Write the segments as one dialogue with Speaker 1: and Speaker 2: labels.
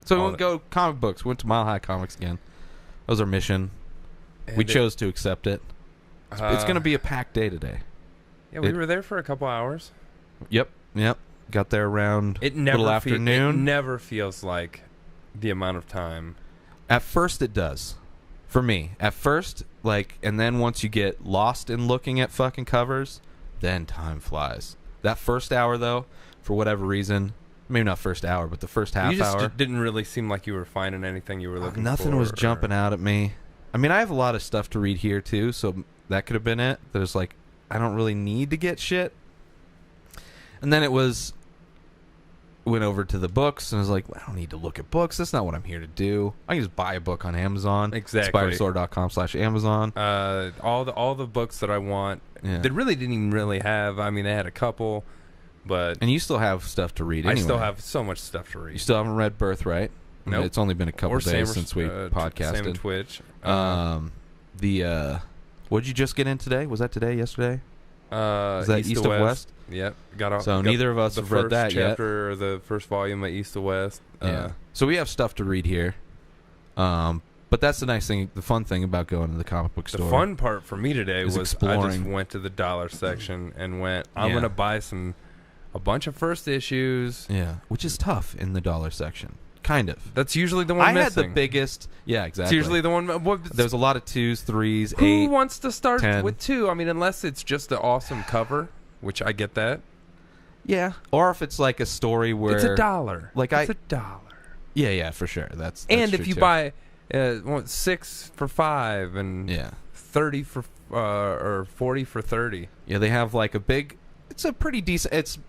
Speaker 1: So we went go comic books. We went to Mile High Comics again. That was our mission. We chose to accept it. It's going to be a packed day today.
Speaker 2: Yeah, we were there for a couple hours.
Speaker 1: Yep. Got there around little afternoon.
Speaker 2: It never feels like the amount of time.
Speaker 1: At first it does. For me. At first, and then once you get lost in looking at fucking covers, then time flies. That first hour, though, for whatever reason, maybe not first hour, but the first half hour.
Speaker 2: You just didn't really seem like you were finding anything you were looking for.
Speaker 1: Nothing was jumping out at me. I mean, I have a lot of stuff to read here, too, so that could have been it. There's I don't really need to get shit. And then went over to the books and was like, well, I don't need to look at books. That's not what I'm here to do. I can just buy a book on Amazon.
Speaker 2: Exactly.
Speaker 1: Spidersword.com/Amazon.
Speaker 2: All the books that I want. Yeah. They really didn't even really have. I mean, they had a couple, but
Speaker 1: and you still have stuff to read. Anyway.
Speaker 2: I still have so much stuff to read.
Speaker 1: You still haven't read Birthright.
Speaker 2: No, nope.
Speaker 1: It's only been a couple days since we podcasted.
Speaker 2: Same Twitch.
Speaker 1: What did you just get in today? Was that today? Yesterday? Is that East of West?
Speaker 2: Yep. So
Speaker 1: neither of us have read that yet.
Speaker 2: The first chapter or the first volume of East of West.
Speaker 1: Yeah. So we have stuff to read here. But that's the nice thing, the fun thing about going to the comic book store.
Speaker 2: The fun part for me today was
Speaker 1: exploring.
Speaker 2: I just went to the dollar section and I'm going to buy a bunch of first issues.
Speaker 1: Yeah, which is tough in the dollar section. Kind of.
Speaker 2: That's usually the one missing.
Speaker 1: I had the biggest. Yeah, exactly.
Speaker 2: It's usually the one.
Speaker 1: There's a lot of 2s, 3s, 8.
Speaker 2: Who wants to start
Speaker 1: 10.
Speaker 2: with 2? I mean, unless it's just an awesome cover, which I get that.
Speaker 1: Yeah, or if it's like a story where
Speaker 2: it's $1.
Speaker 1: It's
Speaker 2: $1.
Speaker 1: Yeah, for sure. That's
Speaker 2: and if you buy 6 for $5 and 30 for or 40 for 30.
Speaker 1: Yeah, they have a big. It's a pretty decent. It's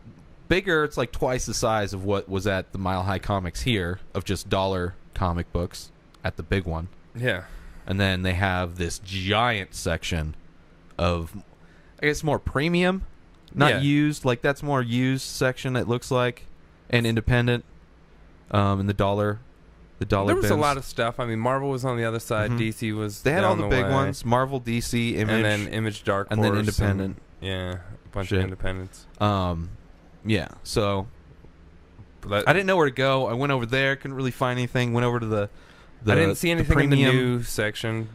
Speaker 1: bigger. It's twice the size of what was at the Mile High Comics here of just dollar comic books at the big one.
Speaker 2: Yeah.
Speaker 1: And then they have this giant section of, I guess, more premium, not used. That's more used section, it looks like, and independent. In the dollar there was
Speaker 2: bins.
Speaker 1: a
Speaker 2: lot of stuff. I mean, Marvel was on the other side. Mm-hmm. DC was.
Speaker 1: They had
Speaker 2: down
Speaker 1: all the big ones: Marvel, DC, Image,
Speaker 2: and then Image, Dark Horse,
Speaker 1: and then independent.
Speaker 2: A bunch of independents.
Speaker 1: Yeah, so I didn't know where to go. I went over there, couldn't really find anything. Went over to the
Speaker 2: I didn't see anything in the new section,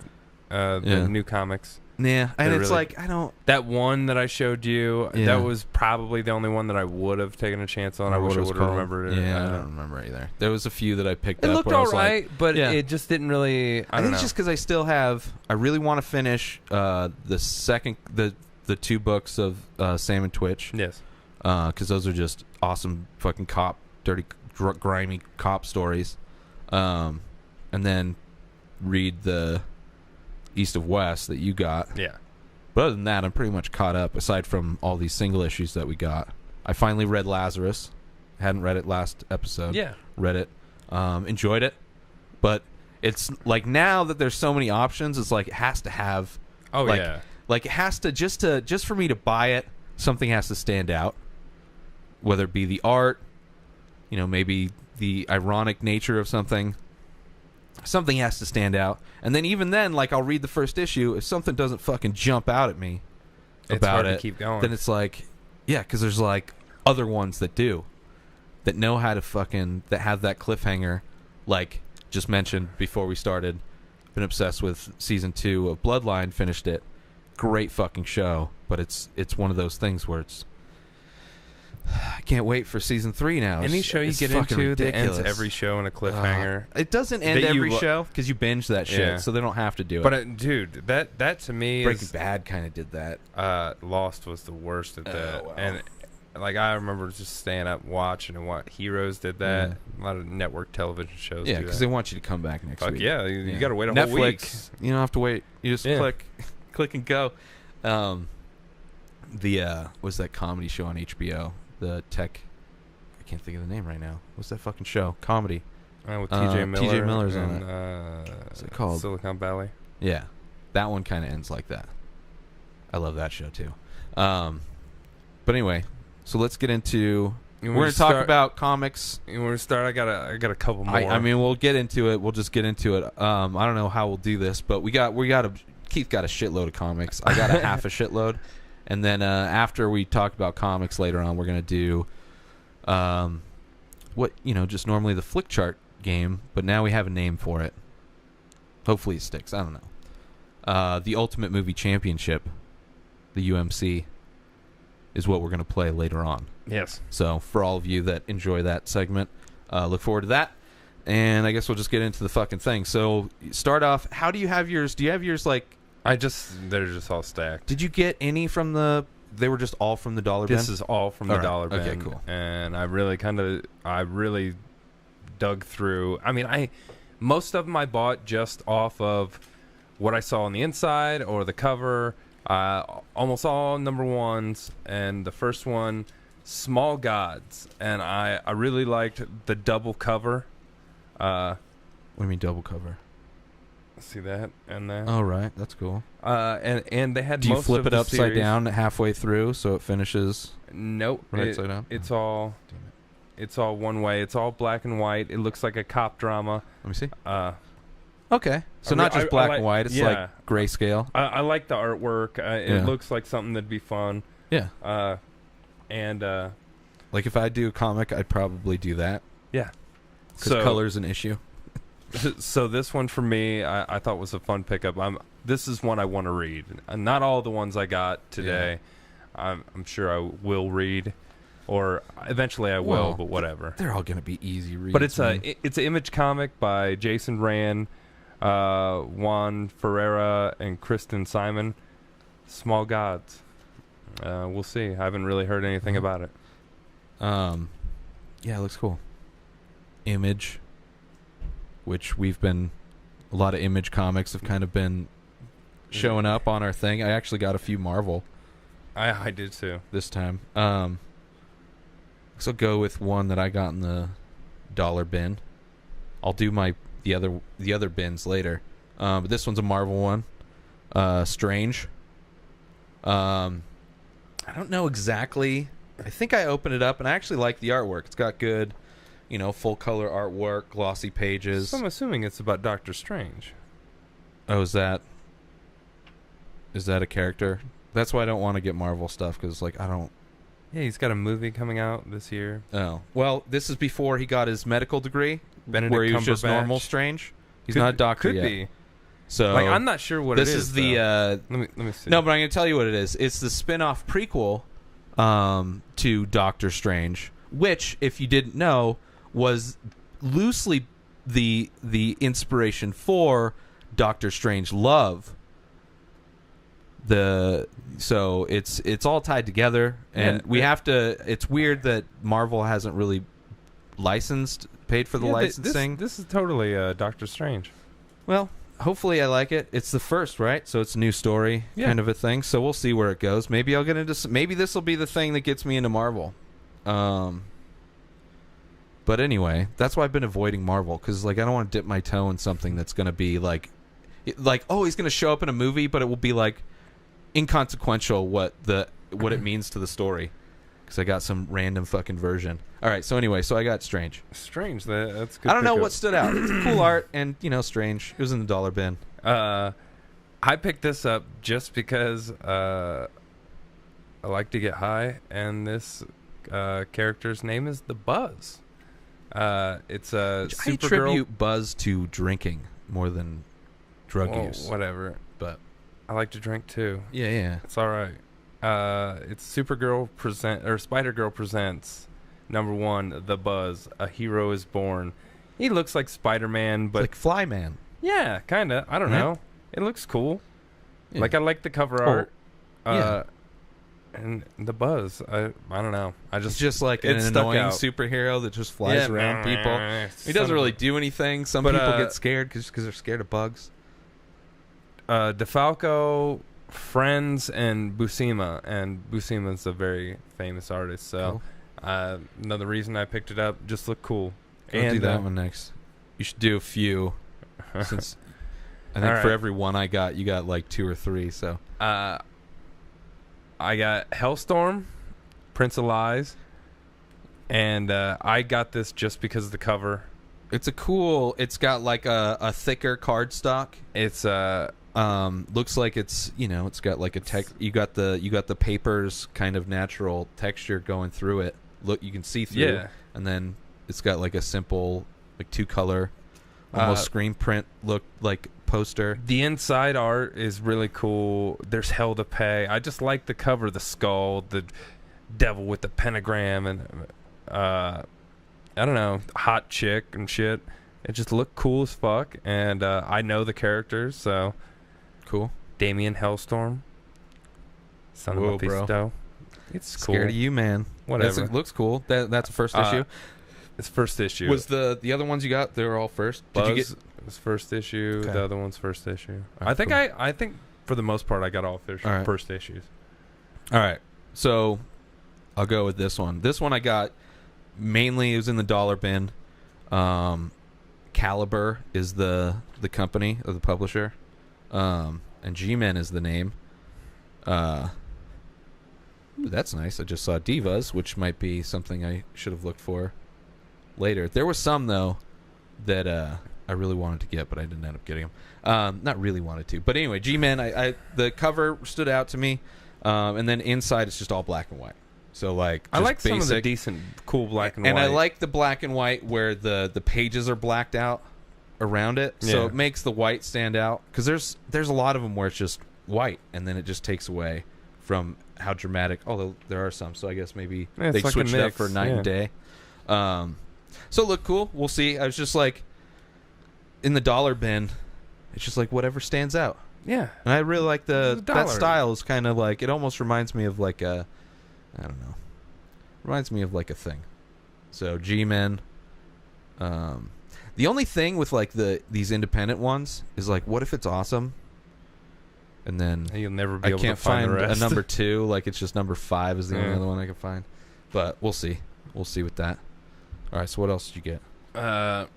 Speaker 2: the new comics.
Speaker 1: Yeah, and it's I don't...
Speaker 2: That one that I showed you, that was probably the only one that I would have taken a chance on. I wish I would have remembered it.
Speaker 1: Yeah, I don't remember either. There was a few that I picked up.
Speaker 2: It looked all right, but it just didn't really... I think
Speaker 1: it's just because I still have... I really want to finish the 2 books of Sam and Twitch.
Speaker 2: Yes.
Speaker 1: Because those are just awesome fucking dirty, grimy cop stories. And then read the East of West that you got.
Speaker 2: Yeah.
Speaker 1: But other than that, I'm pretty much caught up, aside from all these single issues that we got. I finally read Lazarus. Hadn't read it last episode.
Speaker 2: Yeah.
Speaker 1: Read it. Enjoyed it. But it's now that there's so many options, it's it has to have...
Speaker 2: Oh, yeah.
Speaker 1: It has to... Just for me to buy it, something has to stand out. Whether it be the art, maybe the ironic nature of something. Something has to stand out. And then even then, I'll read the first issue. If something doesn't fucking jump out at me
Speaker 2: it's hard to keep going.
Speaker 1: Then it's because there's other ones that do. That know how to fucking... That have that cliffhanger. Just mentioned before we started. Been obsessed with season 2 of Bloodline. Finished it. Great fucking show. But it's one of those things where it's... I can't wait for season 3 now.
Speaker 2: Any show you get into that ends every show in a cliffhanger.
Speaker 1: It doesn't end every show because you binge that shit, so they don't have to do it.
Speaker 2: But dude, that to me
Speaker 1: Breaking Bad kind of did that.
Speaker 2: Lost was the worst at that,
Speaker 1: wow.
Speaker 2: and I remember just staying up watching and what Heroes did that. A lot of network television shows.
Speaker 1: Yeah, because they want you to come back next week.
Speaker 2: Yeah, you got to wait a
Speaker 1: Netflix,
Speaker 2: whole week.
Speaker 1: You don't have to wait. You just click and go. What's that comedy show on HBO? The tech, I can't think of the name right now. What's that fucking show? Comedy.
Speaker 2: With T.J. Miller.
Speaker 1: T.J. Miller's on it. What's it called?
Speaker 2: Silicon Valley.
Speaker 1: Yeah, that one kind of ends like that. I love that show too. But anyway, so let's get into. We're going to talk about comics.
Speaker 2: You want to start? I got a couple more.
Speaker 1: I mean, we'll get into it. We'll just get into it. I don't know how we'll do this, but Keith got a shitload of comics. I got a half a shitload. And then after we talk about comics later on, we're going to do just normally the flick chart game, but now we have a name for it. Hopefully it sticks. I don't know. The Ultimate Movie Championship, the UMC, is what we're going to play later on.
Speaker 2: Yes.
Speaker 1: So for all of you that enjoy that segment, look forward to that. And I guess we'll just get into the fucking thing. So start off. How do you have yours? Do you have yours like?
Speaker 2: They're just all stacked.
Speaker 1: Did you get any from the? They were just all from the dollar bin.
Speaker 2: This is all from the dollar bin.
Speaker 1: Okay, cool.
Speaker 2: And I really dug through. I mean, most of them I bought just off of what I saw on the inside or the cover. Almost all number ones, and the first one, Small Gods, and I really liked the double cover.
Speaker 1: What do you mean double cover?
Speaker 2: See that and that?
Speaker 1: Oh, right, that's cool.
Speaker 2: And they had.
Speaker 1: Do you
Speaker 2: most
Speaker 1: flip
Speaker 2: of
Speaker 1: it
Speaker 2: the
Speaker 1: upside
Speaker 2: series.
Speaker 1: down halfway through so it finishes?
Speaker 2: Nope.
Speaker 1: Right side down.
Speaker 2: It's all.
Speaker 1: Damn it.
Speaker 2: It's all one way. It's all black and white. It looks like a cop drama.
Speaker 1: Let me see.
Speaker 2: Okay.
Speaker 1: So not just black and white. It's like grayscale.
Speaker 2: I like the artwork. It looks like something that'd be fun.
Speaker 1: Yeah.
Speaker 2: And
Speaker 1: like if I do a comic, I'd probably do that.
Speaker 2: Yeah.
Speaker 1: Because color's an issue.
Speaker 2: So this one for me, I thought was a fun pickup. This is one I want to read. Not all the ones I got today. Yeah. I'm sure I will read, or eventually I will. But whatever.
Speaker 1: They're all gonna be easy reads.
Speaker 2: But it's an Image comic by Jason Rand, Juan Ferreira, and Kristen Simon. Small Gods. We'll see. I haven't really heard anything about it.
Speaker 1: Yeah, it looks cool. Image, which a lot of Image comics have kind of been showing up on our thing. I actually got a few Marvel.
Speaker 2: I did too
Speaker 1: this time. So I'll go with one that I got in the dollar bin. I'll do the other bins later. But this one's a Marvel one. Strange. I don't know exactly. I think I opened it up and I actually like the artwork. It's got good, full color artwork, glossy pages.
Speaker 2: So I'm assuming it's about Doctor Strange.
Speaker 1: Oh, is that a character? That's why I don't want to get Marvel stuff because I don't.
Speaker 2: Yeah, he's got a movie coming out this year.
Speaker 1: Oh, well, this is before he got his medical degree,
Speaker 2: Benedict
Speaker 1: where he was just
Speaker 2: Cumberbatch.
Speaker 1: Normal Strange. He's not a doctor yet.
Speaker 2: Could be.
Speaker 1: So
Speaker 2: I'm not sure what it is.
Speaker 1: This is the.
Speaker 2: Let me see.
Speaker 1: No, but I'm going to tell you what it is. It's the spin-off prequel to Doctor Strange, which, if you didn't know, was loosely the inspiration for Doctor Strange Love. So it's all tied together, and we have to. It's weird that Marvel hasn't really paid for the licensing.
Speaker 2: This is totally Doctor Strange.
Speaker 1: Well, hopefully I like it. It's the first, right? So it's a new story, kind of a thing. So we'll see where it goes. Maybe I'll get into. Maybe this will be the thing that gets me into Marvel. But anyway, that's why I've been avoiding Marvel because I don't want to dip my toe in something that's going to be like he's going to show up in a movie, but it will be inconsequential what it means to the story because I got some random fucking version. All right, so anyway, I got Strange.
Speaker 2: That's good.
Speaker 1: I don't know what stood out. It's cool art and Strange. It was in the dollar bin.
Speaker 2: I picked this up just because I like to get high, and this character's name is the Buzz. It's a Supergirl.
Speaker 1: I attribute Buzz to drinking more than drug use.
Speaker 2: Whatever,
Speaker 1: but
Speaker 2: I like to drink too.
Speaker 1: Yeah.
Speaker 2: It's all right. It's Spider-Girl presents #1, The Buzz, A Hero is Born. He looks like Spider-Man, but
Speaker 1: like Flyman.
Speaker 2: Yeah, kind of. I don't know. It looks cool.
Speaker 1: Yeah.
Speaker 2: I like the cover art. And the Buzz. I don't know.
Speaker 1: It's just like an annoying superhero that just flies around people. He doesn't really do anything. Some people get scared because they're scared of bugs.
Speaker 2: DeFalco, Friends, and Buscema. And Buscema's a very famous artist. So another reason I picked it up, just look cool.
Speaker 1: I'll do that one next. You should do a few. Since I think for every one I got, you got 2 or 3. So
Speaker 2: I got Hellstorm, Prince of Lies, and I got this just because of the cover.
Speaker 1: It's it's got a thicker cardstock.
Speaker 2: It's
Speaker 1: looks like it's it's got a you got the paper's kind of natural texture going through it. Look, you can see through.
Speaker 2: Yeah.
Speaker 1: And then it's got a simple like 2-color, almost screen print look like poster.
Speaker 2: The inside art is really cool. There's Hell to Pay. I just like the cover, the skull, the devil with the pentagram, and I don't know, hot chick and shit. It just looked cool as fuck, and I know the characters, so
Speaker 1: cool.
Speaker 2: Damien Hellstorm, son of Mephisto.
Speaker 1: Bro.
Speaker 2: It's cool.
Speaker 1: Scared of you, man.
Speaker 2: Whatever.
Speaker 1: It looks cool. That's a first issue.
Speaker 2: It's first issue.
Speaker 1: Was the other ones you got? They were all first.
Speaker 2: Buzz
Speaker 1: Did you get?
Speaker 2: was first issue.
Speaker 1: Okay.
Speaker 2: The other one's first issue.
Speaker 1: Right,
Speaker 2: I think
Speaker 1: cool.
Speaker 2: I think for the most part I got all first issues.
Speaker 1: All right. So I'll go with this one. This one I got mainly, it was in the dollar bin. Caliber is the company or the publisher, and G-Men is the name. Ooh, that's nice. I just saw Divas, which might be something I should have looked for later. There were some though that I really wanted to get, but I didn't end up getting them. Not really wanted to, but anyway, G-Men. I the cover stood out to me, and then inside it's just all black and white. So like,
Speaker 2: I like
Speaker 1: basic.
Speaker 2: some of the decent, cool black and white.
Speaker 1: And I like the black and white where the pages are blacked out around it, so it makes the white stand out. Because there's a lot of them where it's just white, and then it just takes away from how dramatic. Although there are some, so I guess maybe they
Speaker 2: like
Speaker 1: switched it up for night and day. So it looked cool. We'll see. I was just like, in the dollar bin, it's just like whatever stands out.
Speaker 2: Yeah,
Speaker 1: and I really like that
Speaker 2: dollar.
Speaker 1: style. Is kind of like, it almost reminds me of like a, I don't know, reminds me of like a thing. So G-Men. The only thing with like these independent ones is like, what if it's awesome, and then
Speaker 2: you'll never be
Speaker 1: I
Speaker 2: able
Speaker 1: can't
Speaker 2: to find the
Speaker 1: a
Speaker 2: rest.
Speaker 1: number 2. Like it's just number 5 is the only
Speaker 2: Yeah.
Speaker 1: other one I can find. But we'll see. We'll see with that. All right. So what else did you get?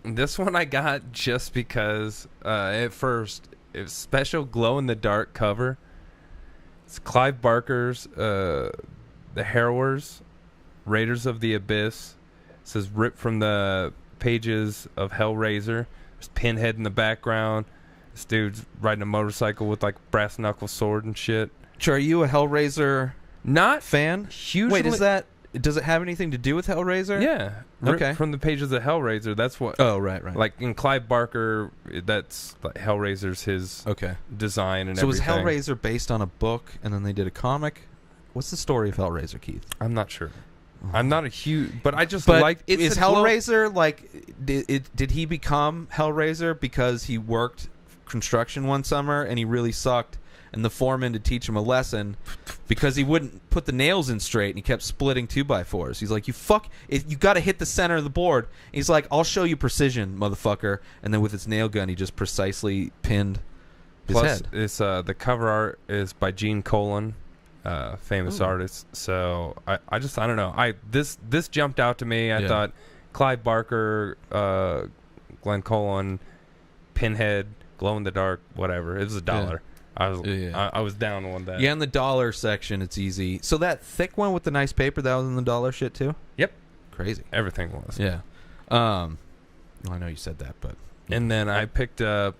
Speaker 2: This one I got just because at first it was special glow in the dark cover. It's Clive Barker's The Harrowers, Raiders of the Abyss. It says ripped from the pages of Hellraiser. There's Pinhead in the background. This dude's riding a motorcycle with like brass knuckle sword and shit.
Speaker 1: Are you a Hellraiser
Speaker 2: Not
Speaker 1: fan?
Speaker 2: hugely.
Speaker 1: Wait, does it have anything to do with Hellraiser?
Speaker 2: Yeah. Ripped
Speaker 1: Okay.
Speaker 2: from the pages of Hellraiser. That's what.
Speaker 1: Oh, right.
Speaker 2: Like in Clive Barker, that's like Hellraiser's his
Speaker 1: Okay.
Speaker 2: design and
Speaker 1: So was
Speaker 2: everything.
Speaker 1: Hellraiser based on a book and then they did a comic? What's the story of Hellraiser, Keith?
Speaker 2: I'm not sure. I'm not a huge, but I just
Speaker 1: But
Speaker 2: like.
Speaker 1: is Hellraiser like? Did he become Hellraiser because he worked construction one summer and he really sucked, and the foreman to teach him a lesson because he wouldn't put the nails in straight and he kept splitting 2x4s. He's like, you got to hit the center of the board. And he's like, I'll show you precision, motherfucker. And then with his nail gun, he just precisely pinned his
Speaker 2: Plus,
Speaker 1: head.
Speaker 2: it's the cover art is by Gene Colan, famous
Speaker 1: Ooh.
Speaker 2: artist. So I don't know. This jumped out to me. I
Speaker 1: Yeah.
Speaker 2: thought Clive Barker, Glenn Colan, Pinhead, glow in the dark, whatever. It was $1. I was down on that.
Speaker 1: Yeah, in the dollar section, it's easy. So that thick one with the nice paper, that was in the dollar shit too?
Speaker 2: Yep.
Speaker 1: Crazy.
Speaker 2: Everything was.
Speaker 1: Yeah. Well, I know you said that, but
Speaker 2: And then I picked up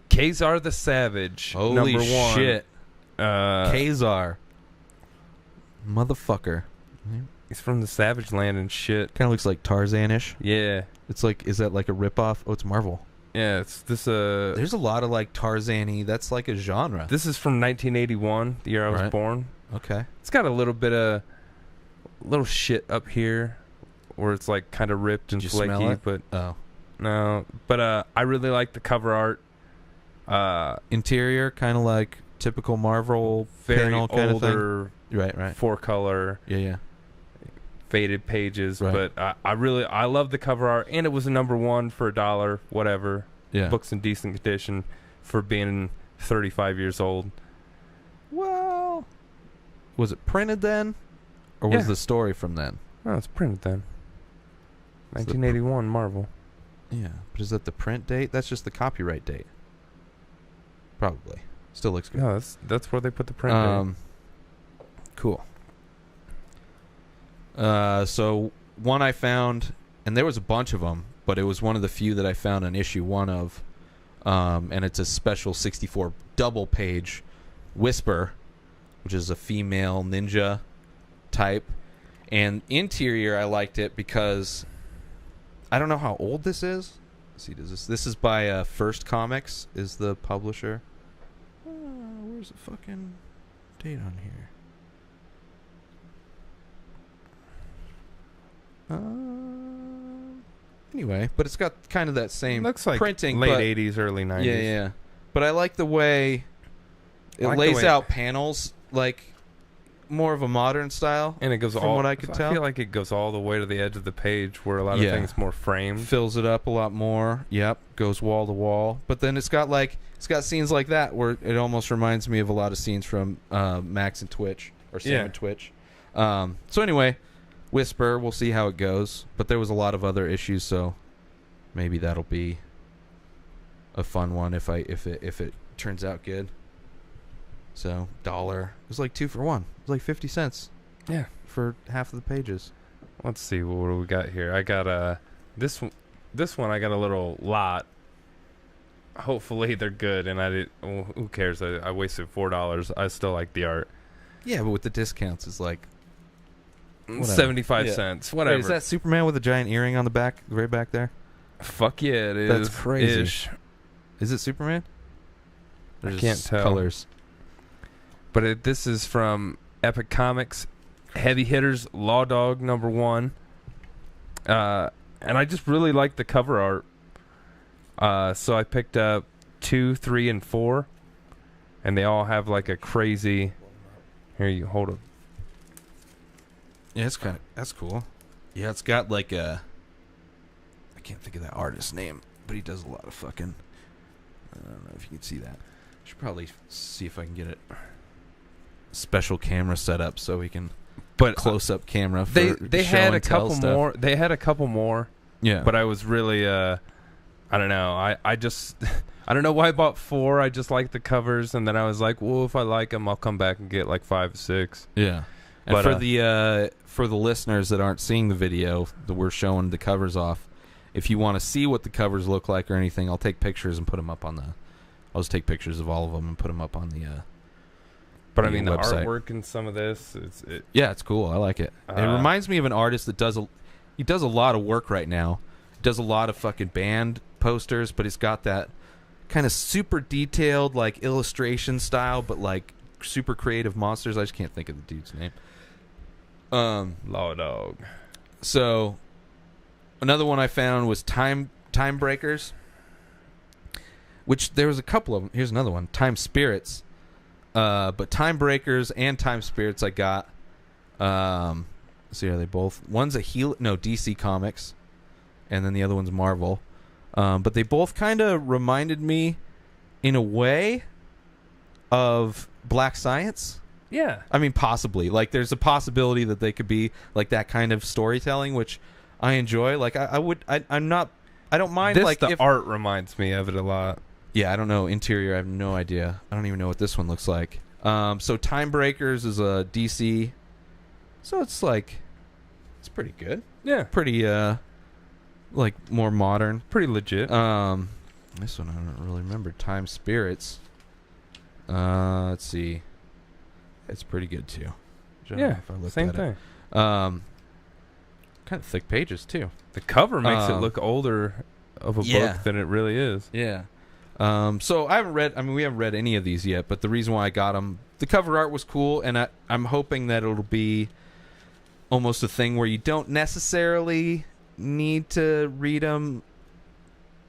Speaker 2: Kazar the Savage,
Speaker 1: holy
Speaker 2: number 1.
Speaker 1: shit.
Speaker 2: Uh,
Speaker 1: Kazar. Motherfucker.
Speaker 2: he's from the Savage Land and shit.
Speaker 1: Kind of looks like Tarzan-ish.
Speaker 2: Yeah.
Speaker 1: It's like, is that like a ripoff? Oh, it's Marvel.
Speaker 2: Yeah, it's this
Speaker 1: There's a lot of like Tarzan-y. That's like a genre.
Speaker 2: this is from 1981, the year I was
Speaker 1: Right.
Speaker 2: born.
Speaker 1: Okay.
Speaker 2: It's got a little bit of little shit up here where it's like kind of ripped and
Speaker 1: Did you smell
Speaker 2: flaky,
Speaker 1: it?
Speaker 2: but
Speaker 1: Oh.
Speaker 2: no. But I really like the cover art.
Speaker 1: Interior, kind of like typical Marvel
Speaker 2: Very
Speaker 1: panel kind of thing.
Speaker 2: older,
Speaker 1: Right.
Speaker 2: 4-color,
Speaker 1: Yeah.
Speaker 2: faded pages.
Speaker 1: Right.
Speaker 2: But I love the cover art, and it was a number 1 for $1, whatever.
Speaker 1: Yeah.
Speaker 2: Book's in decent condition for being 35 years old.
Speaker 1: Well, was it printed then? Or was
Speaker 2: Yeah.
Speaker 1: the story from then?
Speaker 2: Oh, it's printed then. 1981 Marvel.
Speaker 1: Yeah. But is that the print date? That's just the copyright date. Probably. Still looks good.
Speaker 2: No, that's where they put the print date.
Speaker 1: Cool. So one I found, and there was a bunch of them, but it was one of the few that I found an issue 1 of, and it's a special 64 double page Whisper, which is a female ninja type. And interior, I liked it because I don't know how old this is. Let's see, this is by First Comics is the publisher. Where's the fucking date on here? Anyway, but it's got kind of that same
Speaker 2: Looks like
Speaker 1: printing,
Speaker 2: late 80s, early 90s.
Speaker 1: Yeah. But I like the way it lays out panels like more of a modern style.
Speaker 2: And it goes
Speaker 1: from what I could tell.
Speaker 2: I feel like it goes all the way to the edge of the page where a lot of things more framed.
Speaker 1: Fills it up a lot more. Yep, goes wall to wall. But then it's got scenes like that where it almost reminds me of a lot of scenes from Max and Twitch or Sam and Twitch. So anyway, Whisper, we'll see how it goes. But there was a lot of other issues, so maybe that'll be a fun one if it turns out good. So $1. It was like 2 for 1. It was like 50 cents.
Speaker 2: Yeah,
Speaker 1: for half of the pages.
Speaker 2: Let's see what do we got here. I got this one. I got a little lot. Hopefully they're good. And who cares? I wasted $4. I still like the art.
Speaker 1: Yeah, but with the discounts, it's like whatever.
Speaker 2: 75 cents. Whatever.
Speaker 1: Wait, is that Superman with a giant earring on the back, right back there?
Speaker 2: Fuck yeah, it is.
Speaker 1: That's crazy.
Speaker 2: Ish.
Speaker 1: Is it Superman?
Speaker 2: I can't tell.
Speaker 1: Colors.
Speaker 2: But this is from Epic Comics, Heavy Hitters, Law Dog #1. And I just really like the cover art. So I picked up 2, 3, and 4. And they all have like a crazy... Here, you hold it.
Speaker 1: Yeah, that's cool. Yeah, it's got like a... I can't think of that artist's name, but he does a lot of fucking... I don't know if you can see that. I should probably see if I can get it. Special camera set up so we can close up camera for
Speaker 2: they had a couple more. They had a couple more.
Speaker 1: Yeah.
Speaker 2: But I was really I don't know. I just I don't know why I bought 4. I just like the covers, and then I was like, well, if I like them, I'll come back and get like 5 or 6.
Speaker 1: Yeah. And
Speaker 2: but,
Speaker 1: for the listeners that aren't seeing the video that we're showing the covers off, if you want to see what the covers look like or anything, I'll take pictures and put them up on the. I'll just take pictures of all of them and put them up on the.
Speaker 2: But I mean, the
Speaker 1: website.
Speaker 2: artwork in some of this,
Speaker 1: it's cool. I like it. It reminds me of an artist that does a lot of work right now. He does a lot of fucking band posters, but he's got that kind of super detailed like illustration style, but like super creative monsters. I just can't think of the dude's name.
Speaker 2: Law Dog.
Speaker 1: So another one I found was Time Breakers, which there was a couple of them. Here's another one, Time Spirits. But Time Breakers and Time Spirits I got. Let's see, are they both? One's a DC Comics, and then the other one's Marvel. But they both kind of reminded me, in a way, of Black Science.
Speaker 2: Yeah.
Speaker 1: I mean, possibly. Like, there's a possibility that they could be like that kind of storytelling, which I enjoy. Like, I don't mind.
Speaker 2: This,
Speaker 1: like,
Speaker 2: the art reminds me of it a lot.
Speaker 1: Yeah, I don't know. Interior, I have no idea. I don't even know what this one looks like. So Time Breakers is a DC. So it's like, it's pretty good.
Speaker 2: Yeah.
Speaker 1: Pretty, like, more modern.
Speaker 2: Pretty legit.
Speaker 1: This one I don't really remember. Time Spirits. Let's see. It's pretty good, too.
Speaker 2: Yeah, same thing.
Speaker 1: Kind of thick pages, too.
Speaker 2: The cover makes it look older of a book than it really is.
Speaker 1: Yeah. So we haven't read any of these yet, but the reason why I got them, the cover art was cool, and I'm hoping that it'll be almost a thing where you don't necessarily need to read them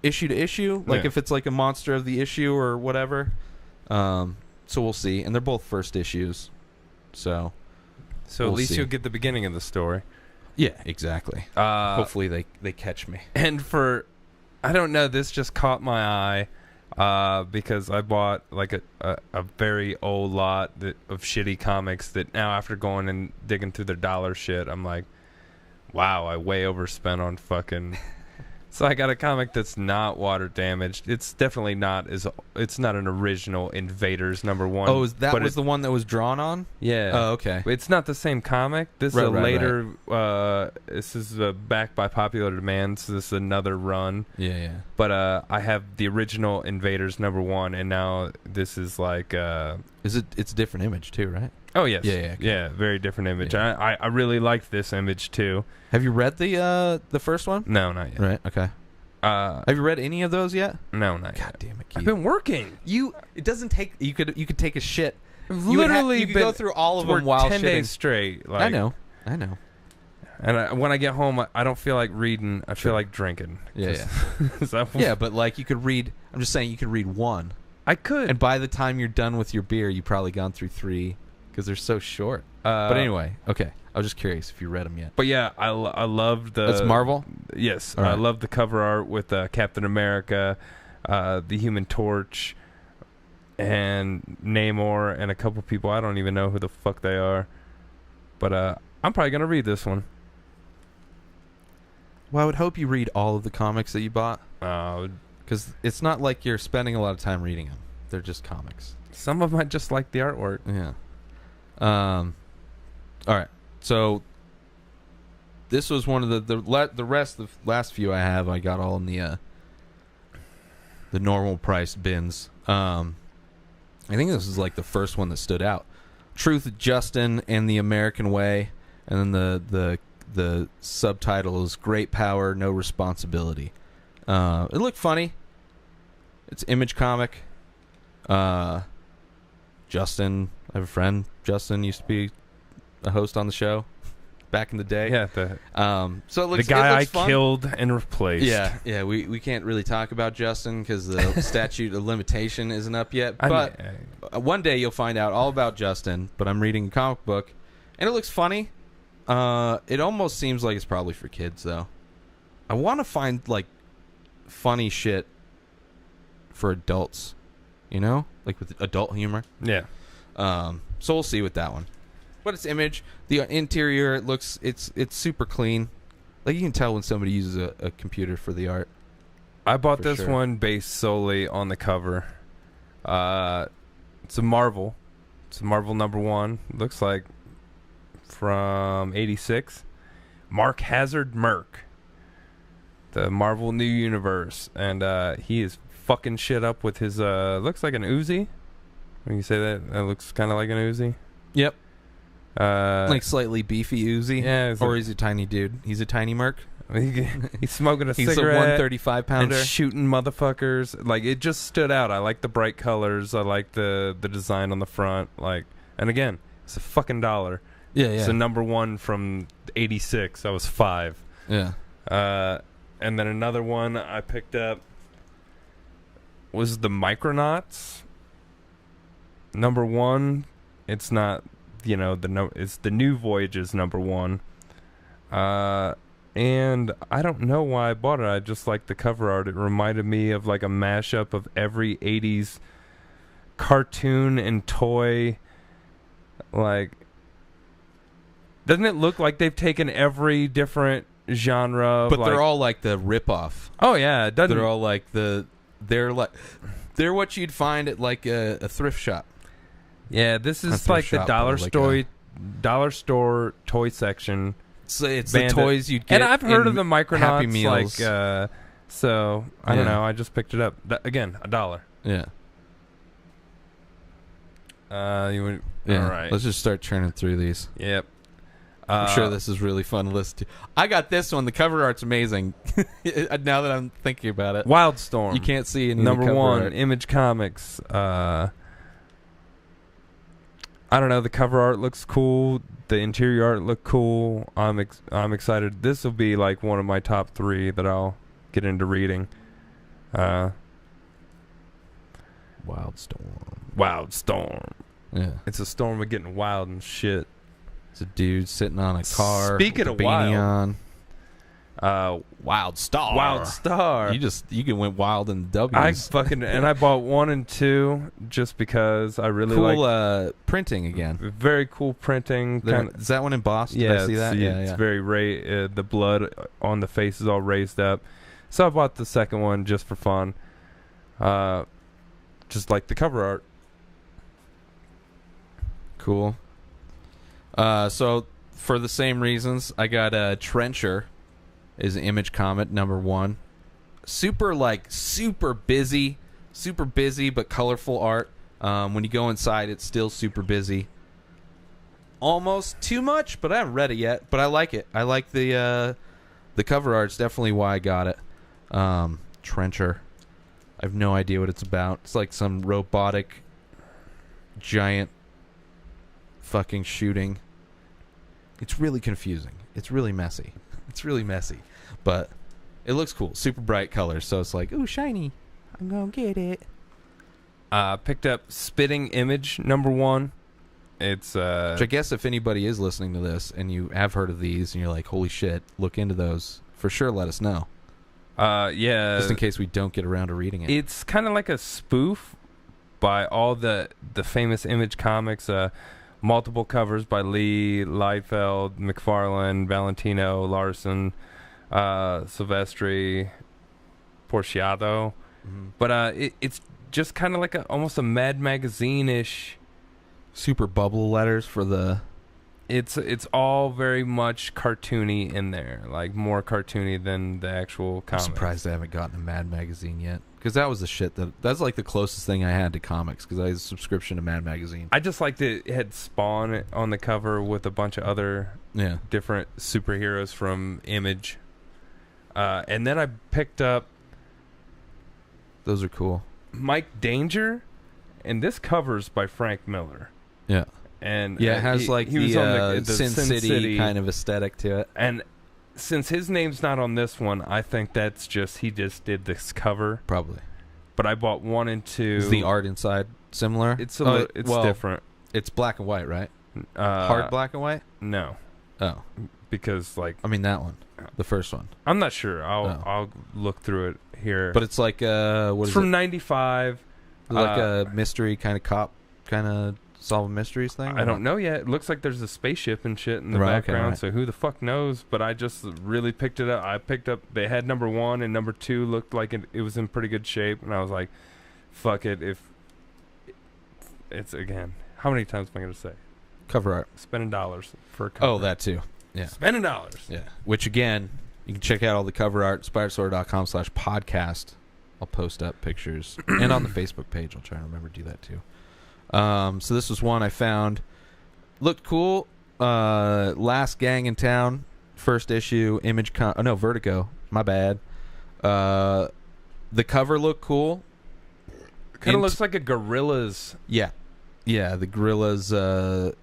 Speaker 1: issue to issue, like if it's like a monster of the issue or whatever. So we'll see, and they're both first issues, so
Speaker 2: at least you'll get the beginning of the story.
Speaker 1: Yeah, exactly. Hopefully they catch me.
Speaker 2: And I don't know, this just caught my eye. Because I bought like a very old lot of shitty comics that now, after going and digging through their dollar shit, I'm like, wow, I way overspent on fucking... So I got a comic that's not water damaged. It's definitely not it's not an original Invaders #1.
Speaker 1: Oh, that was the one that was drawn on?
Speaker 2: Yeah.
Speaker 1: Oh, okay.
Speaker 2: It's not the same comic. This is a later this is back by popular demand, so this is another run.
Speaker 1: Yeah.
Speaker 2: But I have the original Invaders #1, and now this is like
Speaker 1: it's a different image too, right?
Speaker 2: Oh yes,
Speaker 1: Yeah,
Speaker 2: yeah, very different image.
Speaker 1: Yeah.
Speaker 2: I really liked this image too.
Speaker 1: Have you read the first one?
Speaker 2: No, not yet.
Speaker 1: Right. Okay. Have you read any of those yet?
Speaker 2: No, not
Speaker 1: God
Speaker 2: yet.
Speaker 1: damn it, Keith.
Speaker 2: I've been working.
Speaker 1: It doesn't take. You could take a shit.
Speaker 2: Literally,
Speaker 1: you could go through all of them while
Speaker 2: 10
Speaker 1: shitting.
Speaker 2: days straight. Like,
Speaker 1: I know.
Speaker 2: And when I get home, I don't feel like reading. I feel like drinking.
Speaker 1: Yeah,
Speaker 2: So,
Speaker 1: yeah. But like, you could read. I'm just saying, you could read one,
Speaker 2: I could.
Speaker 1: and by the time you're done with your beer, you've probably gone through 3 because they're so short. But anyway, okay. I was just curious if you read them yet.
Speaker 2: But yeah, I love the.
Speaker 1: That's Marvel.
Speaker 2: Yes,
Speaker 1: All right.
Speaker 2: I love the cover art with Captain America, the Human Torch, and Namor, and a couple people. I don't even know who the fuck they are. But I'm probably gonna read this one.
Speaker 1: Well, I would hope you read all of the comics that you bought, because it's not like you're spending a lot of time reading them. They're just comics.
Speaker 2: Some of them I just like the artwork.
Speaker 1: Yeah. All right. So this was one of the rest of the last few I have. I got all in the normal priced bins. I think this is like the first one that stood out. Truth, Justin, and the American Way, and then the subtitle is Great Power, No Responsibility. It looked funny. It's Image comic. Justin, I have a friend. Justin used to be a host on the show back in the day.
Speaker 2: Yeah,
Speaker 1: so it looks,
Speaker 2: the guy
Speaker 1: it looks fun.
Speaker 2: I killed and replaced.
Speaker 1: Yeah. We can't really talk about Justin because the statute of limitation isn't up yet. But one day you'll find out all about Justin. But I'm reading a comic book, and it looks funny. It almost seems like it's probably for kids, though. I want to find like funny shit for adults, you know, like with adult humor.
Speaker 2: Yeah.
Speaker 1: So we'll see with that one. But it's Image. The interior, it's super clean. Like, you can tell when somebody uses a computer for the art.
Speaker 2: I bought
Speaker 1: For
Speaker 2: this
Speaker 1: sure.
Speaker 2: one based solely on the cover. It's a Marvel. It's a Marvel #1. Looks like from '86. Mark Hazard Merc. The Marvel New Universe. And he is fucking shit up with his, looks like an Uzi. When you say that, that looks kind of like an Uzi.
Speaker 1: Yep.
Speaker 2: Like
Speaker 1: Slightly beefy Uzi.
Speaker 2: Yeah.
Speaker 1: Or he's a tiny dude. He's a tiny merc.
Speaker 2: He's smoking a
Speaker 1: He's
Speaker 2: cigarette.
Speaker 1: a 135 pounder.
Speaker 2: And shooting motherfuckers. Like, it just stood out. I like the bright colors. I like the design on the front. Like, and again, it's a fucking $1.
Speaker 1: Yeah.
Speaker 2: It's a #1 from '86. I was 5.
Speaker 1: Yeah.
Speaker 2: And then another one I picked up was the Micronauts #1. It's not, it's the New Voyages #1. And I don't know why I bought it. I just like the cover art. It reminded me of like a mashup of every 80s cartoon and toy. Like, doesn't it look like they've taken every different genre?
Speaker 1: But they're all like the ripoff.
Speaker 2: Oh yeah, it doesn't.
Speaker 1: They're all like they're what you'd find at like a thrift shop.
Speaker 2: Yeah, this is
Speaker 1: thrift
Speaker 2: like the
Speaker 1: shop,
Speaker 2: dollar store toy section.
Speaker 1: So it's
Speaker 2: Bandit.
Speaker 1: the toys you'd get.
Speaker 2: And I've heard
Speaker 1: in
Speaker 2: of the Micronauts.
Speaker 1: Happy Meals.
Speaker 2: Like, so I don't
Speaker 1: Yeah.
Speaker 2: know. I just picked it up. Again, $1.
Speaker 1: Yeah.
Speaker 2: You would.
Speaker 1: Yeah.
Speaker 2: All right.
Speaker 1: Let's just start churning through these.
Speaker 2: Yep.
Speaker 1: I'm sure this is really fun to listen to. I got this one. The cover art's amazing. Now that I'm thinking about it,
Speaker 2: Wildstorm.
Speaker 1: you can't see any of the cover
Speaker 2: #1,
Speaker 1: art.
Speaker 2: Image Comics. I don't know. The cover art looks cool. The interior art looked cool. I'm excited. This will be like one of my top 3 that I'll get into reading. Wildstorm.
Speaker 1: Yeah.
Speaker 2: It's a storm of getting wild and shit.
Speaker 1: It's a dude sitting on a car.
Speaker 2: Speaking
Speaker 1: with
Speaker 2: of
Speaker 1: a beanie
Speaker 2: wild.
Speaker 1: on. Wild Star.
Speaker 2: Wild Star.
Speaker 1: You can went wild in the W's.
Speaker 2: And I bought 1 and 2 just because I really
Speaker 1: cool
Speaker 2: like
Speaker 1: printing again.
Speaker 2: very cool printing.
Speaker 1: Is that one embossed?
Speaker 2: Yeah,
Speaker 1: Did I see that?
Speaker 2: it's very the blood on the face is all raised up. So I bought the second one just for fun. Just like the cover art.
Speaker 1: Cool. So for the same reasons, I got a Trencher. Is Image Comet #1. Super busy, but colorful art. When you go inside, it's still super busy. almost too much, but I haven't read it yet. But I like it. I like the cover art's definitely why I got it. Trencher. I have no idea what it's about. It's like some robotic giant fucking shooting. It's really confusing. It's really messy. But it looks cool. Super bright colors, so it's like, ooh, shiny. I'm gonna get it.
Speaker 2: Picked up Spitting Image #1. It's
Speaker 1: Which I guess if anybody is listening to this and you have heard of these and you're like, holy shit, look into those, for sure let us know.
Speaker 2: Yeah.
Speaker 1: Just in case we don't get around to reading it.
Speaker 2: It's kind of like a spoof by all the famous Image comics. Multiple covers by Lee, Liefeld, McFarlane, Valentino, Larson, Silvestri, Porciato.
Speaker 1: Mm-hmm.
Speaker 2: But it's just kind of like almost a Mad Magazine-ish.
Speaker 1: Super bubble letters for the...
Speaker 2: It's all very much cartoony in there, like more cartoony than the actual comics.
Speaker 1: I'm surprised I haven't gotten a Mad Magazine yet. Because that was the shit that's like the closest thing I had to comics, because I had a subscription to Mad Magazine.
Speaker 2: I just liked it had Spawn on the cover with a bunch of other different superheroes from Image. And then I picked up...
Speaker 1: Those are cool.
Speaker 2: Mike Danger, and this cover's by Frank Miller.
Speaker 1: Yeah.
Speaker 2: And
Speaker 1: it has
Speaker 2: he was on the
Speaker 1: Sin City kind of aesthetic to it.
Speaker 2: And since his name's not on this one, I think that's he just did this cover.
Speaker 1: Probably.
Speaker 2: But I bought 1 and 2.
Speaker 1: Is the art inside similar?
Speaker 2: It's different.
Speaker 1: It's black and white, right? Hard black and white?
Speaker 2: No.
Speaker 1: Oh.
Speaker 2: Because
Speaker 1: I mean that one. The first one.
Speaker 2: I'm not sure. I'll look through it here.
Speaker 1: But it's like
Speaker 2: it's from '95.
Speaker 1: Like a mystery kind of cop kind of solving mysteries thing?
Speaker 2: I don't know yet. It looks like there's a spaceship and shit in the background, so who the fuck knows? But I just really picked it up. I picked up, they had #1 and #2 looked like it was in pretty good shape, and I was like, fuck it. If it's, again, how many times am I going to say?
Speaker 1: Cover art.
Speaker 2: Spending dollars for a cover.
Speaker 1: Oh, that too. Yeah.
Speaker 2: Spending dollars.
Speaker 1: Yeah. Which, again, you can check out all the cover art, inspiredsorter.com/podcast. I'll post up pictures. And on the Facebook page, I'll try and remember to do that too. So this was one I found. Looked cool. Last Gang in Town. First issue. Vertigo. My bad. The cover looked cool.
Speaker 2: Kind of looks like a Gorillaz.
Speaker 1: Yeah. Yeah, the Gorillaz.
Speaker 2: The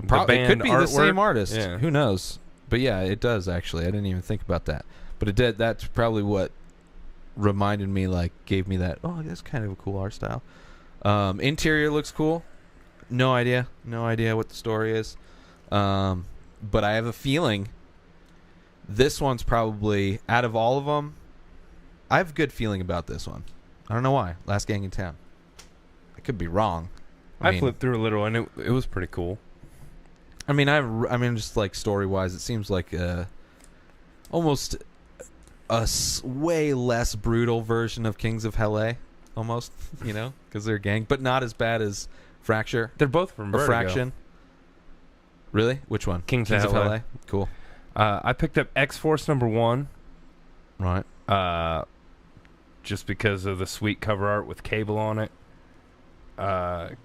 Speaker 1: it could be
Speaker 2: artwork.
Speaker 1: the same artist.
Speaker 2: Yeah.
Speaker 1: Who knows? But yeah, it does actually. I didn't even think about that. But it did. That's probably what reminded me, like, gave me that, oh, that's kind of a cool art style. Interior looks cool. No idea what the story is. But I have a feeling this one's probably, out of all of them, I have a good feeling about this one. I don't know why. Last Gang in Town. I could be wrong.
Speaker 2: I mean, flipped through a little and it was pretty cool.
Speaker 1: I mean, just like story-wise, it seems like almost a way less brutal version of Kings of Hell, almost, because they're a gang, but not as bad as Fracture.
Speaker 2: They're both from Vertigo.
Speaker 1: Fraction. Really? Which one?
Speaker 2: Kings of Hell.
Speaker 1: Cool.
Speaker 2: I picked up X-Force #1.
Speaker 1: Right.
Speaker 2: Just because of the sweet cover art with Cable on it.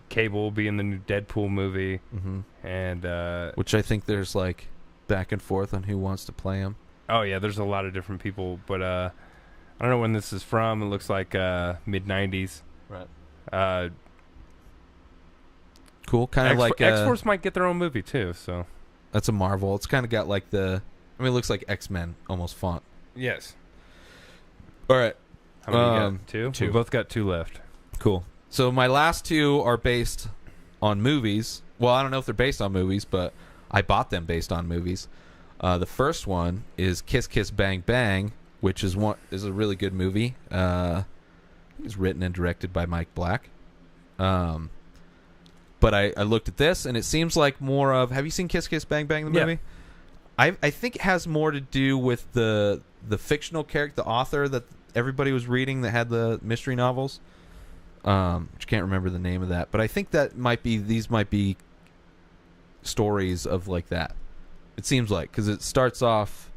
Speaker 2: Cable will be in the new Deadpool movie.
Speaker 1: Mm-hmm.
Speaker 2: And
Speaker 1: which I think there's like back and forth on who wants to play him.
Speaker 2: Oh yeah, there's a lot of different people, but I don't know when this is from. It looks like mid-90s.
Speaker 1: Right. Cool. Kind of like
Speaker 2: X-Force might get their own movie too. So
Speaker 1: that's a Marvel. It's kind of got like it looks like X-Men almost font.
Speaker 2: Yes.
Speaker 1: All right.
Speaker 2: How many you got? Two.
Speaker 1: Two.
Speaker 2: We both got 2 left.
Speaker 1: Cool. So my last 2 are based on movies. Well, I don't know if they're based on movies, but I bought them based on movies. The first one is Kiss Kiss Bang Bang, which is a really good movie. It's written and directed by Mike Black. But I looked at this, and it seems like more of... Have you seen Kiss Kiss Bang Bang, the movie? I think it has more to do with the fictional character, the author that everybody was reading that had the mystery novels. Which I can't remember the name of that. But I think that these might be stories of like that. It seems like, because it starts off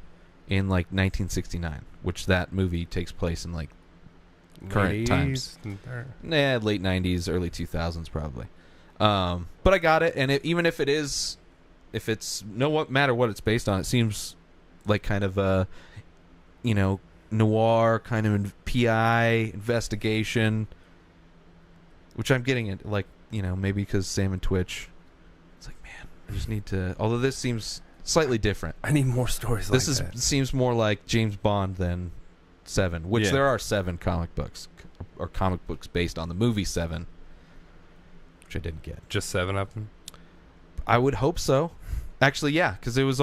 Speaker 1: in like 1969, which that movie takes place in like current times. Late 90s, early 2000s probably. But I got it, and even if it is if it's what matter what it's based on, it seems like kind of a, noir kind of PI investigation, which I'm getting at, like, maybe because Sam and Twitch. It's like, man, I just need to. Although this seems slightly different.
Speaker 2: I need more stories like that.
Speaker 1: This seems more like James Bond than Seven, which there are 7 comic books or comic books based on the movie Seven, which I didn't get.
Speaker 2: Just 7 of them?
Speaker 1: I would hope so. Actually, yeah, because it was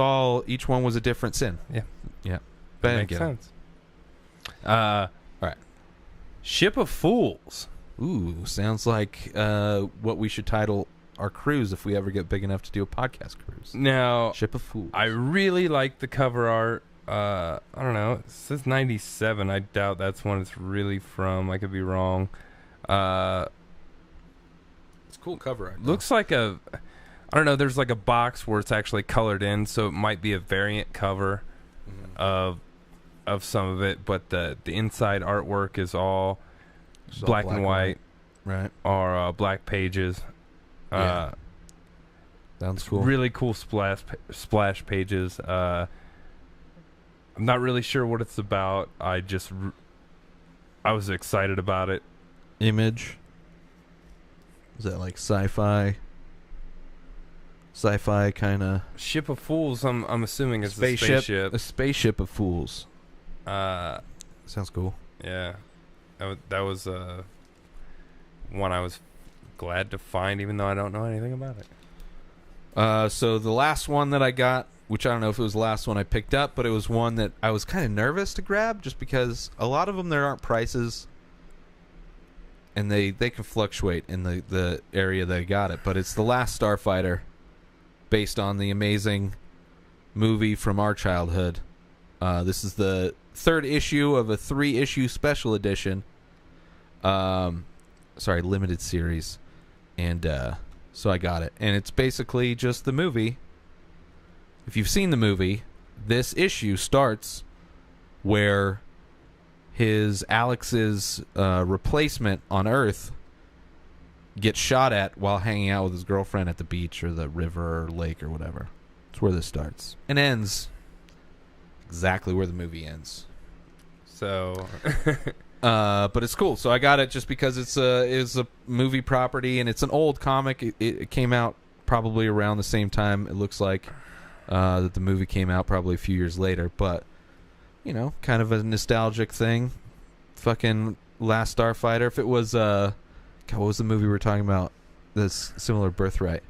Speaker 1: each one was a different sin.
Speaker 2: Yeah.
Speaker 1: Yeah. But
Speaker 2: That makes sense.
Speaker 1: All right.
Speaker 2: Ship of Fools.
Speaker 1: Ooh, sounds like what we should title our cruise if we ever get big enough to do a podcast cruise.
Speaker 2: Now,
Speaker 1: Ship of Fools.
Speaker 2: I really like the cover art. I don't know. It says 97. I doubt that's when it's really from. I could be wrong.
Speaker 1: It's a cool cover art.
Speaker 2: Looks like I don't know. There's like a box where it's actually colored in, so it might be a variant cover of some of it. But the inside artwork is all black and white,
Speaker 1: right?
Speaker 2: Or black pages.
Speaker 1: Yeah. Sounds cool.
Speaker 2: Really cool splash pages. I'm not really sure what it's about. I was excited about it.
Speaker 1: Image. Is that like sci-fi kind of
Speaker 2: Ship of Fools? I'm assuming it's a spaceship.
Speaker 1: A spaceship of fools.
Speaker 2: Sounds
Speaker 1: cool.
Speaker 2: Yeah, that was one I was glad to find, even though I don't know anything about it.
Speaker 1: So the last one that I got, which I don't know if it was the last one I picked up, but it was one that I was kind of nervous to grab, just because a lot of them there aren't prices, and they can fluctuate in the area they got it. But it's The Last Starfighter, based on the amazing movie from our childhood. This is the 3rd issue of a 3-issue special edition. Limited series. And so I got it. And it's basically just the movie. If you've seen the movie, this issue starts where Alex's replacement on Earth gets shot at while hanging out with his girlfriend at the beach or the river or lake or whatever. That's where this starts. And ends exactly where the movie ends.
Speaker 2: So...
Speaker 1: but it's cool. So I got it just because it's a movie property, and it's an old comic. It came out probably around the same time, it looks like, that the movie came out, probably a few years later. But, kind of a nostalgic thing. Fucking Last Starfighter. If it was, God, what was the movie we were talking about? This similar Birthright.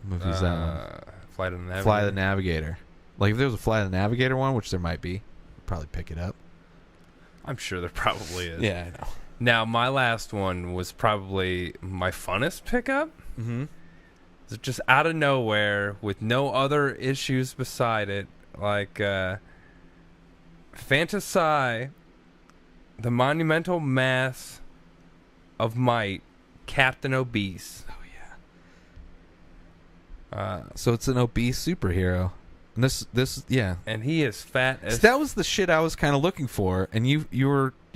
Speaker 1: What movie is that one?
Speaker 2: Flight of the Navigator.
Speaker 1: Flight of the Navigator. Like, if there was a Flight of the Navigator one, which there might be, I'd probably pick it up.
Speaker 2: I'm sure there probably is.
Speaker 1: Yeah, I know.
Speaker 2: Now, my last one was probably my funnest pickup.
Speaker 1: Mm-hmm.
Speaker 2: It's just out of nowhere with no other issues beside it. Like, Fantasy, The Monumental Mass of Might, Captain Obese.
Speaker 1: Oh, yeah. So it's an obese superhero. And this, yeah.
Speaker 2: And he is fat as...
Speaker 1: So that was the shit I was kind of looking for, and you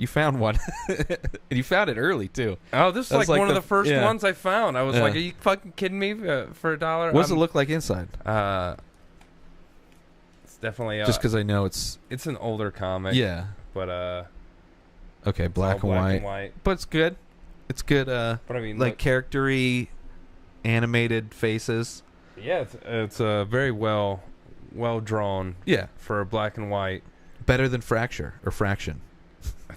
Speaker 1: found one. And you found it early, too.
Speaker 2: Oh, this is like one of the first ones I found. I was like, are you fucking kidding me for $1?
Speaker 1: What does it look like inside?
Speaker 2: It's definitely...
Speaker 1: just because I know it's
Speaker 2: an older comic.
Speaker 1: Yeah.
Speaker 2: But,
Speaker 1: okay, black and white. But it's good. It's good,
Speaker 2: but I mean,
Speaker 1: like, character-y animated faces.
Speaker 2: Yeah, it's very well drawn.
Speaker 1: Yeah.
Speaker 2: For a black and white.
Speaker 1: Better than Fracture or Fraction.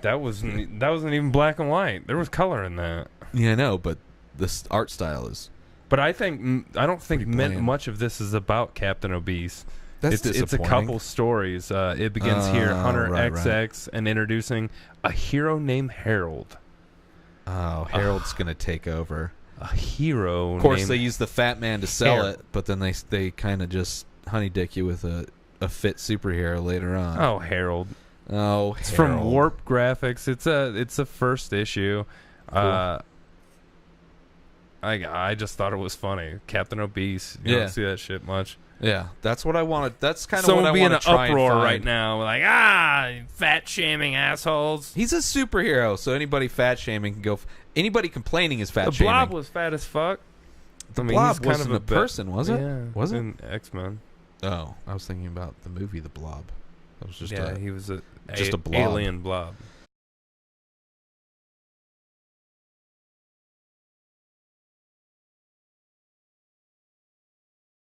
Speaker 2: That wasn't even black and white. There was color in that.
Speaker 1: Yeah, I know, but this art style is.
Speaker 2: But I don't think much of this is about Captain Obese.
Speaker 1: That's disappointing.
Speaker 2: It's a couple stories. It begins here, Hunter XX, and introducing a hero named Harold.
Speaker 1: Oh, Harold's gonna take over.
Speaker 2: A hero.
Speaker 1: Of course, they use the fat man to sell it, but then they kind of just honeydick you with a fit superhero later on.
Speaker 2: Oh, Harold.
Speaker 1: Oh,
Speaker 2: it's from Warp Graphics. It's a first issue.
Speaker 1: Cool.
Speaker 2: I just thought it was funny. Captain Obese. You don't see that shit much.
Speaker 1: Yeah, that's what I wanted. That's kind of what I want to try and find.
Speaker 2: Someone be in an uproar right now, like, fat shaming assholes.
Speaker 1: He's a superhero, so anybody fat shaming can go. Anybody complaining is fat shaming.
Speaker 2: The Blob was fat as fuck.
Speaker 1: The
Speaker 2: I mean,
Speaker 1: Blob
Speaker 2: he's kind
Speaker 1: wasn't
Speaker 2: of
Speaker 1: a person, was it?
Speaker 2: Yeah,
Speaker 1: Was it?
Speaker 2: in X-Men.
Speaker 1: Oh, I was thinking about the movie The Blob. That was just
Speaker 2: Yeah, he was
Speaker 1: just a blob.
Speaker 2: alien blob.